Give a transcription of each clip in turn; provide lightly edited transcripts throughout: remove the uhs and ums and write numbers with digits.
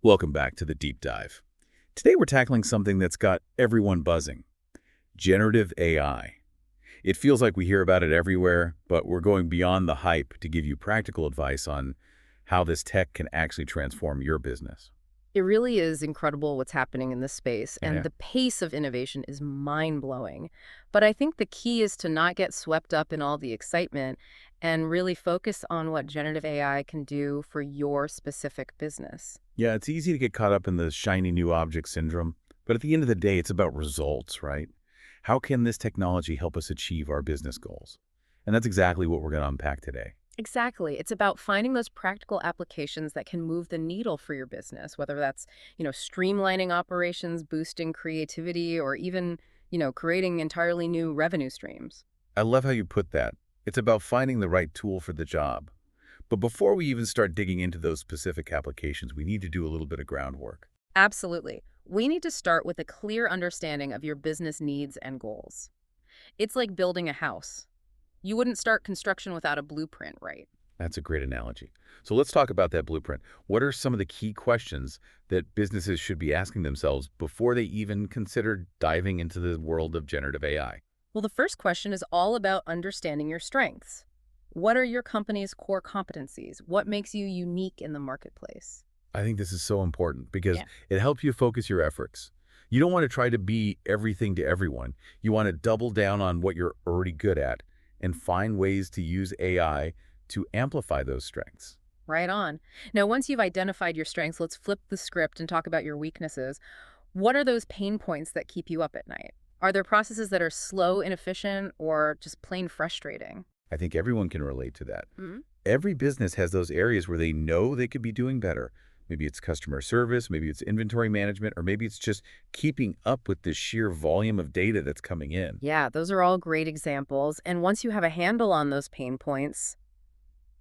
Welcome back to the Deep Dive. Today we're tackling something that's got everyone buzzing, generative AI. It feels like we hear about it everywhere, but we're going beyond the hype to give you practical advice on how this tech can actually transform your business. It really is incredible what's happening in this space, and Yeah. the pace of innovation is mind-blowing. But I think the key is to not get swept up in all the excitement and really focus on what generative AI can do for your specific business. Yeah, it's easy to get caught up in the shiny new object syndrome, but at the end of the day, it's about results, right? How can this technology help us achieve our business goals? And that's exactly what we're going to unpack today. Exactly. It's about finding those practical applications that can move the needle for your business, whether that's, streamlining operations, boosting creativity, or even, creating entirely new revenue streams. I love how you put that. It's about finding the right tool for the job. But before we even start digging into those specific applications, we need to do a little bit of groundwork. Absolutely. We need to start with a clear understanding of your business needs and goals. It's like building a house. You wouldn't start construction without a blueprint, right? That's a great analogy. So let's talk about that blueprint. What are some of the key questions that businesses should be asking themselves before they even consider diving into the world of generative AI? Well, the first question is all about understanding your strengths. What are your company's core competencies? What makes you unique in the marketplace? I think this is so important because Yeah. it helps you focus your efforts. You don't want to try to be everything to everyone. You want to double down on what you're already good at and find ways to use AI to amplify those strengths. Right on. Now, once you've identified your strengths, let's flip the script and talk about your weaknesses. What are those pain points that keep you up at night? Are there processes that are slow, inefficient, or just plain frustrating? I think everyone can relate to that. Mhm. Every business has those areas where they know they could be doing better. Maybe it's customer service, maybe it's inventory management, or maybe it's just keeping up with the sheer volume of data that's coming in. Yeah, those are all great examples. And once you have a handle on those pain points,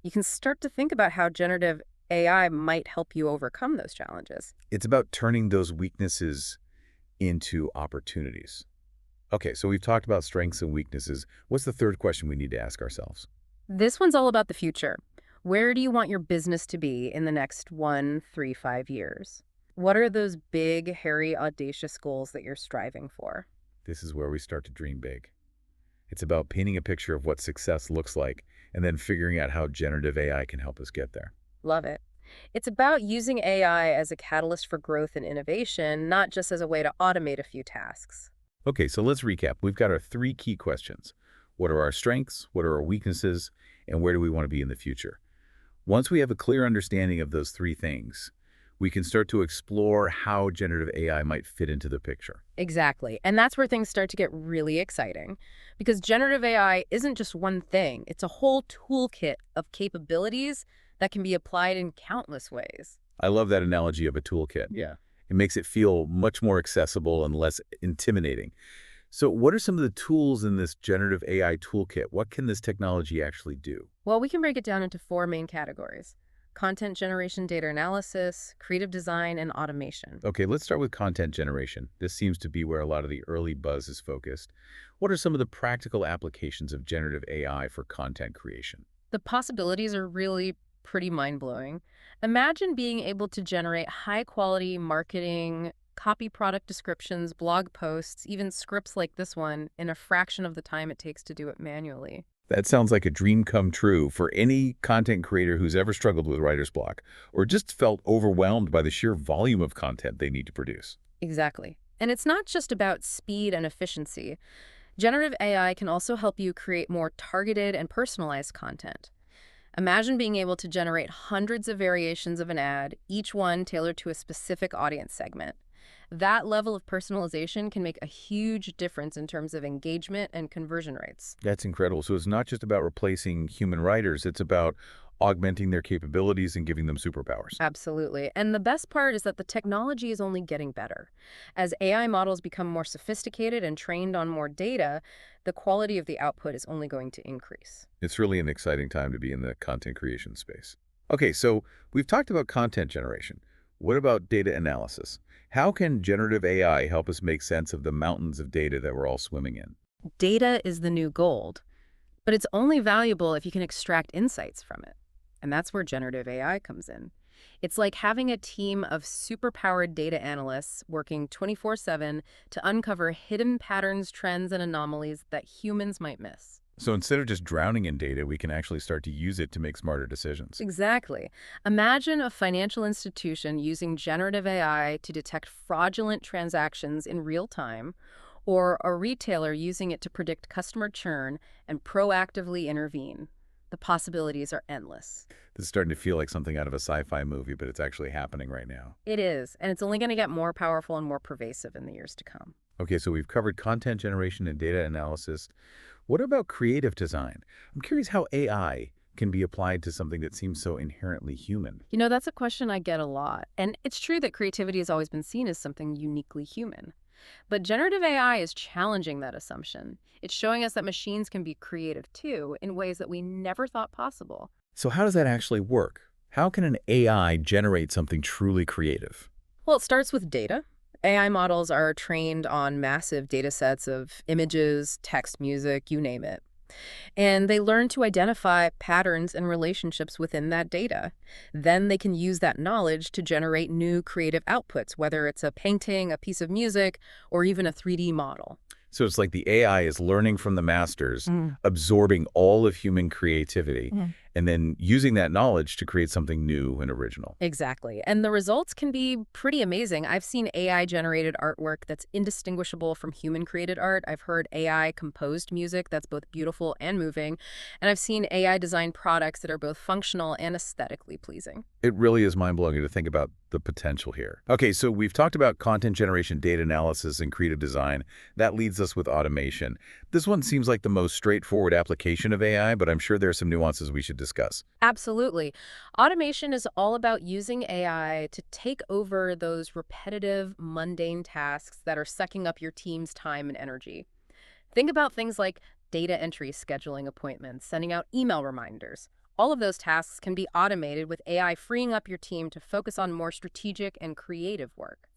you can start to think about how generative AI might help you overcome those challenges. It's about turning those weaknesses into opportunities. Okay, so we've talked about strengths and weaknesses. What's the third question we need to ask ourselves? This one's all about the future. Where do you want your business to be in the next 1, 3, 5 years? What are those big, hairy, audacious goals that you're striving for? This is where we start to dream big. It's about painting a picture of what success looks like and then figuring out how generative AI can help us get there. Love it. It's about using AI as a catalyst for growth and innovation, not just as a way to automate a few tasks. Okay, so let's recap. We've got our three key questions. What are our strengths? What are our weaknesses? And where do we want to be in the future? Once we have a clear understanding of those three things, we can start to explore how generative AI might fit into the picture. Exactly. And that's where things start to get really exciting because generative AI isn't just one thing, it's a whole toolkit of capabilities that can be applied in countless ways. I love that analogy of a toolkit. Yeah. It makes it feel much more accessible and less intimidating. So what are some of the tools in this generative AI toolkit? What can this technology actually do? Well, we can break it down into four main categories: content generation, data analysis, creative design, and automation. Okay, let's start with content generation. This seems to be where a lot of the early buzz is focused. What are some of the practical applications of generative AI for content creation? The possibilities are really pretty mind-blowing. Imagine being able to generate high-quality marketing, copy product descriptions, blog posts, even scripts like this one in a fraction of the time it takes to do it manually. That sounds like a dream come true for any content creator who's ever struggled with writer's block or just felt overwhelmed by the sheer volume of content they need to produce. Exactly. And it's not just about speed and efficiency. Generative AI can also help you create more targeted and personalized content. Imagine being able to generate hundreds of variations of an ad, each one tailored to a specific audience segment. That level of personalization can make a huge difference in terms of engagement and conversion rates. That's incredible. So it's not just about replacing human writers, it's about augmenting their capabilities and giving them superpowers. Absolutely. And the best part is that the technology is only getting better. As AI models become more sophisticated and trained on more data, the quality of the output is only going to increase. It's really an exciting time to be in the content creation space. Okay, so we've talked about content generation. What about data analysis? How can generative AI help us make sense of the mountains of data that we're all swimming in? Data is the new gold, but it's only valuable if you can extract insights from it. And that's where generative AI comes in. It's like having a team of superpowered data analysts working 24/7 to uncover hidden patterns, trends, and anomalies that humans might miss. So instead of just drowning in data, we can actually start to use it to make smarter decisions. Exactly. Imagine a financial institution using generative AI to detect fraudulent transactions in real time, or a retailer using it to predict customer churn and proactively intervene. The possibilities are endless. This is starting to feel like something out of a sci-fi movie, but it's actually happening right now. It is, and it's only going to get more powerful and more pervasive in the years to come. Okay, so we've covered content generation and data analysis. What about creative design? I'm curious how AI can be applied to something that seems so inherently human. That's a question I get a lot. And it's true that creativity has always been seen as something uniquely human. But generative AI is challenging that assumption. It's showing us that machines can be creative too, in ways that we never thought possible. So how does that actually work? How can an AI generate something truly creative? Well, it starts with data. AI models are trained on massive data sets of images, text, music, you name it. And they learn to identify patterns and relationships within that data. Then they can use that knowledge to generate new creative outputs, whether it's a painting, a piece of music, or even a 3D model. So it's like the AI is learning from the masters, Mm. absorbing all of human creativity, Mhm. and then using that knowledge to create something new and original. Exactly. And the results can be pretty amazing. I've seen AI-generated artwork that's indistinguishable from human-created art. I've heard AI-composed music that's both beautiful and moving. And I've seen AI-designed products that are both functional and aesthetically pleasing. It really is mind-blowing to think about the potential here. Okay, so we've talked about content generation, data analysis, and creative design. That leads us with automation. This one seems like the most straightforward application of AI, but I'm sure there are some nuances we should discuss. Absolutely. Automation is all about using AI to take over those repetitive, mundane tasks that are sucking up your team's time and energy. Think about things like data entry, scheduling appointments, sending out email reminders. All of those tasks can be automated with AI freeing up your team to focus on more strategic and creative work.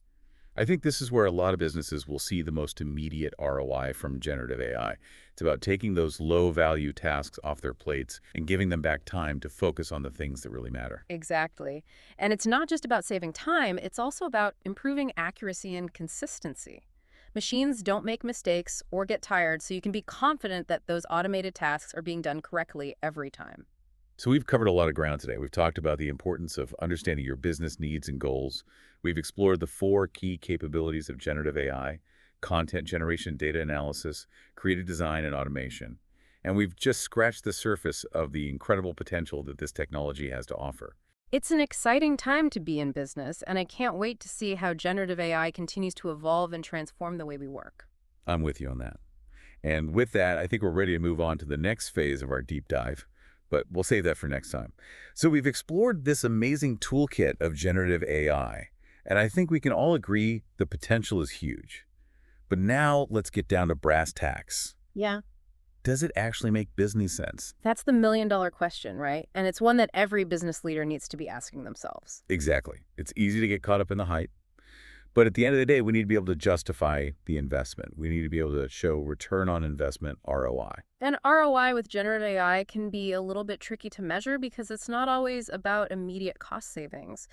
I think this is where a lot of businesses will see the most immediate ROI from generative AI. It's about taking those low-value tasks off their plates and giving them back time to focus on the things that really matter. Exactly. And it's not just about saving time, it's also about improving accuracy and consistency. Machines don't make mistakes or get tired, so you can be confident that those automated tasks are being done correctly every time. So we've covered a lot of ground today. We've talked about the importance of understanding your business needs and goals. We've explored the 4 key capabilities of generative AI: content generation, data analysis, creative design, and automation. And we've just scratched the surface of the incredible potential that this technology has to offer. It's an exciting time to be in business, and I can't wait to see how generative AI continues to evolve and transform the way we work. I'm with you on that. And with that, I think we're ready to move on to the next phase of our deep dive, but we'll save that for next time. So we've explored this amazing toolkit of generative AI, and I think we can all agree the potential is huge. But now let's get down to brass tacks. Yeah. Does it actually make business sense? That's the million-dollar question, right? And it's one that every business leader needs to be asking themselves. Exactly. It's easy to get caught up in the hype. But at the end of the day, we need to be able to justify the investment. We need to be able to show return on investment, ROI. And ROI with generative AI can be a little bit tricky to measure because it's not always about immediate cost savings.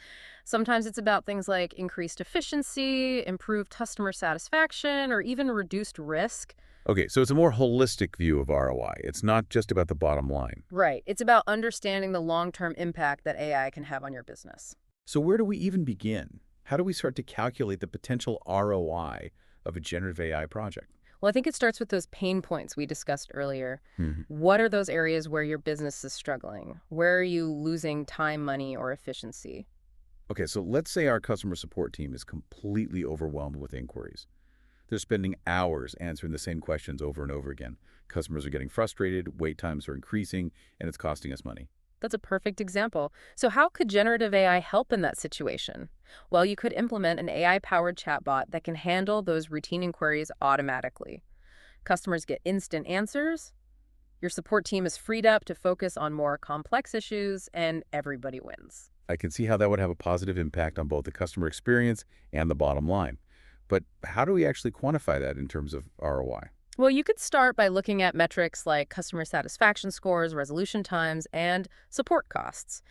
Sometimes it's about things like increased efficiency, improved customer satisfaction, or even reduced risk. Okay, so it's a more holistic view of ROI. It's not just about the bottom line. Right. It's about understanding the long-term impact that AI can have on your business. So where do we even begin? How do we start to calculate the potential ROI of a generative AI project? Well, I think it starts with those pain points we discussed earlier. Mhm. What are those areas where your business is struggling? Where are you losing time, money, or efficiency? Okay, so let's say our customer support team is completely overwhelmed with inquiries. They're spending hours answering the same questions over and over again. Customers are getting frustrated, wait times are increasing, and it's costing us money. That's a perfect example. So how could generative AI help in that situation? Well, you could implement an AI-powered chatbot that can handle those routine inquiries automatically. Customers get instant answers, your support team is freed up to focus on more complex issues, and everybody wins. I can see how that would have a positive impact on both the customer experience and the bottom line. But how do we actually quantify that in terms of ROI? Well, you could start by looking at metrics like customer satisfaction scores, resolution times, and support costs.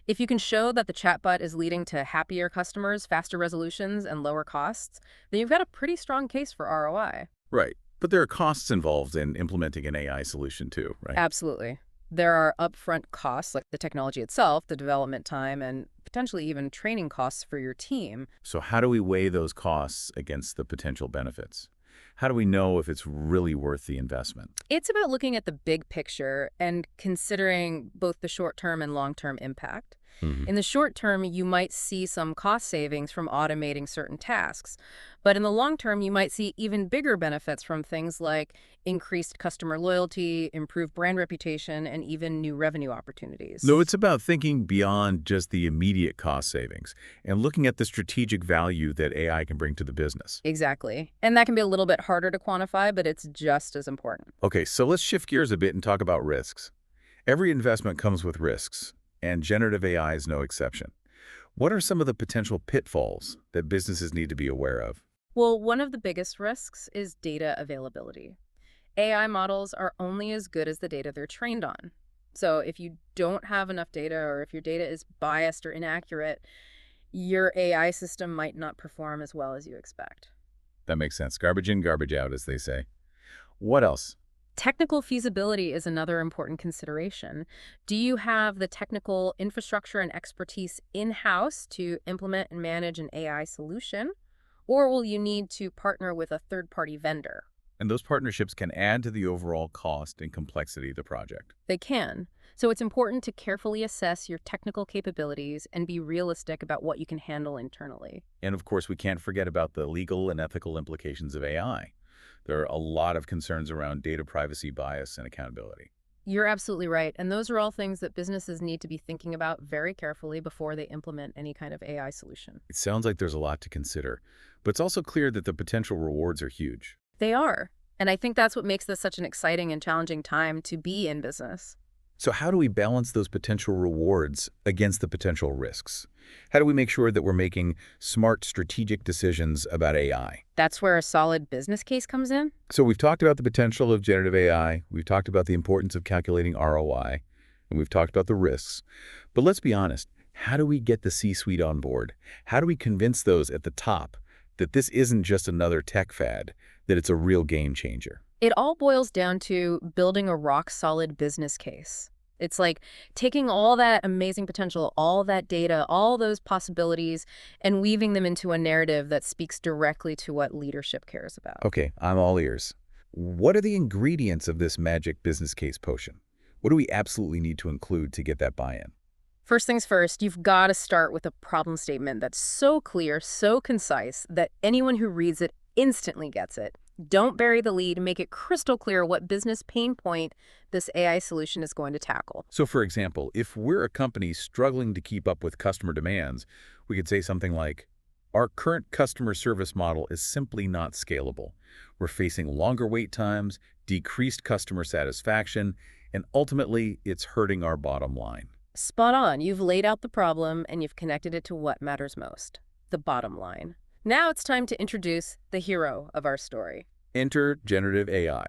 If you can show that the chatbot is leading to happier customers, faster resolutions, and lower costs, then you've got a pretty strong case for ROI. Right. But there are costs involved in implementing an AI solution too, right? Absolutely. There are upfront costs like the technology itself, the development time, and potentially even training costs for your team. So how do we weigh those costs against the potential benefits? How do we know if it's really worth the investment? It's about looking at the big picture and considering both the short-term and long-term impact. Hmm. In the short term, you might see some cost savings from automating certain tasks. But in the long term, you might see even bigger benefits from things like increased customer loyalty, improved brand reputation, and even new revenue No, opportunities. it's about thinking beyond just the immediate cost savings and looking at the strategic value that AI can bring to the business. Exactly. And that can be a little bit harder to quantify, but it's just as important. Okay, so let's shift gears a bit and talk about risks. Every investment comes with risks, and generative AI is no exception. What are some of the potential pitfalls that businesses need to be aware of? Well, one of the biggest risks is data availability. AI models are only as good as the data they're trained on. So if you don't have enough data or if your data is biased or inaccurate, your AI system might not perform as well as you expect. That makes sense. Garbage in, garbage out, as they say. What else? Technical feasibility is another important consideration. Do you have the technical infrastructure and expertise in-house to implement and manage an AI solution? Or will you need to partner with a third-party vendor? And those partnerships can add to the overall cost and complexity of the project. They can. So it's important to carefully assess your technical capabilities and be realistic about what you can handle internally. And of course, we can't forget about the legal and ethical implications of AI. There are a lot of concerns around data privacy, bias, and accountability. You're absolutely right. And those are all things that businesses need to be thinking about very carefully before they implement any kind of AI solution. It sounds like there's a lot to consider, but it's also clear that the potential rewards are huge. They are. And I think that's what makes this such an exciting and challenging time to be in business. So how do we balance those potential rewards against the potential risks? How do we make sure that we're making smart, strategic decisions about AI? That's where a solid business case comes in. So we've talked about the potential of generative AI, we've talked about the importance of calculating ROI, and we've talked about the risks. But let's be honest, how do we get the C-suite on board? How do we convince those at the top that this isn't just another tech fad, that it's a real game changer? It all boils down to building a rock-solid business case. It's like taking all that amazing potential, all that data, all those possibilities, and weaving them into a narrative that speaks directly to what leadership cares about. Okay, I'm all ears. What are the ingredients of this magic business case potion? What do we absolutely need to include to get that buy-in? First things first, you've got to start with a problem statement that's so clear, so concise, that anyone who reads it instantly gets it. Don't bury the lead. Make it crystal clear what business pain point this AI solution is going to tackle. So for example, if we're a company struggling to keep up with customer demands, we could say something like, our current customer service model is simply not scalable. We're facing longer wait times, decreased customer satisfaction, and ultimately, it's hurting our bottom line. Spot on. You've laid out the problem and you've connected it to what matters most, the bottom line. Now it's time to introduce the hero of our story. Enter generative AI.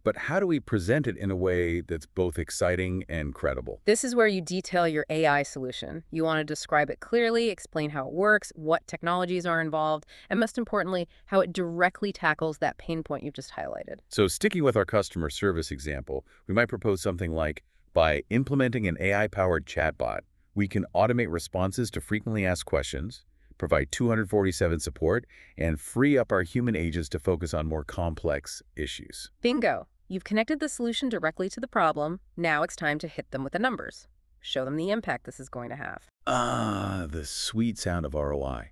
But how do we present it in a way that's both exciting and credible? This is where you detail your AI solution. You want to describe it clearly, explain how it works, what technologies are involved, and most importantly, how it directly tackles that pain point you just highlighted. So sticking with our customer service example, we might propose something like, by implementing an AI-powered chatbot, we can automate responses to frequently asked questions, provide 247 support, and free up our human agents to focus on more complex issues. Bingo. You've connected the solution directly to the problem. Now it's time to hit them with the numbers. Show them the impact this is going to have. Ah, the sweet sound of ROI.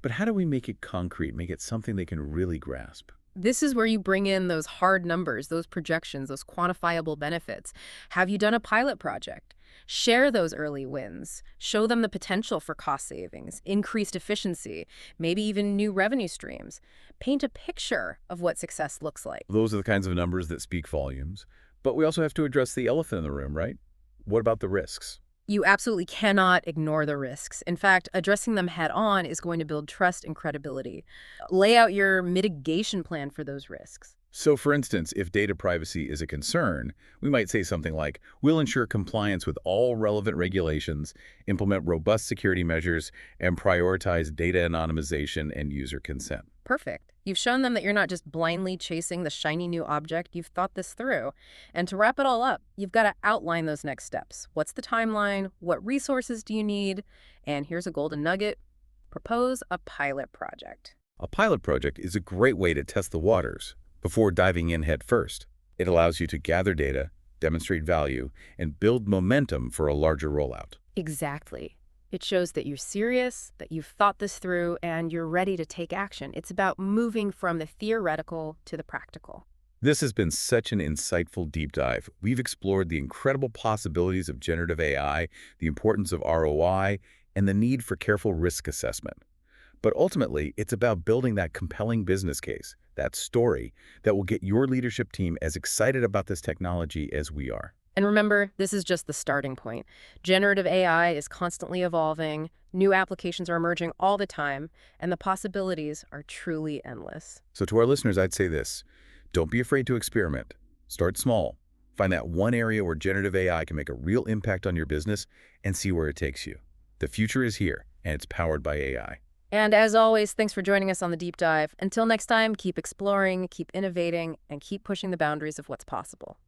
But how do we make it concrete, make it something they can really grasp? This is where you bring in those hard numbers, those projections, those quantifiable benefits. Have you done a pilot project? Share those early wins. Show them the potential for cost savings, increased efficiency, maybe even new revenue streams. Paint a picture of what success looks like. Those are the kinds of numbers that speak volumes. But we also have to address the elephant in the room, right? What about the risks? You absolutely cannot ignore the risks. In fact, addressing them head on is going to build trust and credibility. Lay out your mitigation plan for those risks. So for instance, if data privacy is a concern, we might say something like, we'll ensure compliance with all relevant regulations, implement robust security measures, and prioritize data anonymization and user consent. Perfect. You've shown them that you're not just blindly chasing the shiny new object, you've thought this through. And to wrap it all up, you've got to outline those next steps. What's the timeline? What resources do you need? And here's a golden nugget: propose a pilot project. A pilot project is a great way to test the waters before diving in head first. It allows you to gather data, demonstrate value, and build momentum for a larger rollout. Exactly. It shows that you're serious, that you've thought this through, and you're ready to take action. It's about moving from the theoretical to the practical. This has been such an insightful deep dive. We've explored the incredible possibilities of generative AI, the importance of ROI, and the need for careful risk assessment. But ultimately, it's about building that compelling business case, that story that will get your leadership team as excited about this technology as we are. And remember, this is just the starting point. Generative AI is constantly evolving, new applications are emerging all the time, and the possibilities are truly endless. So to our listeners, I'd say this: don't be afraid to experiment. Start small. Find that one area where generative AI can make a real impact on your business and see where it takes you. The future is here, and it's powered by AI. And as always, thanks for joining us on the deep dive. Until next time, keep exploring, keep innovating, and keep pushing the boundaries of what's possible.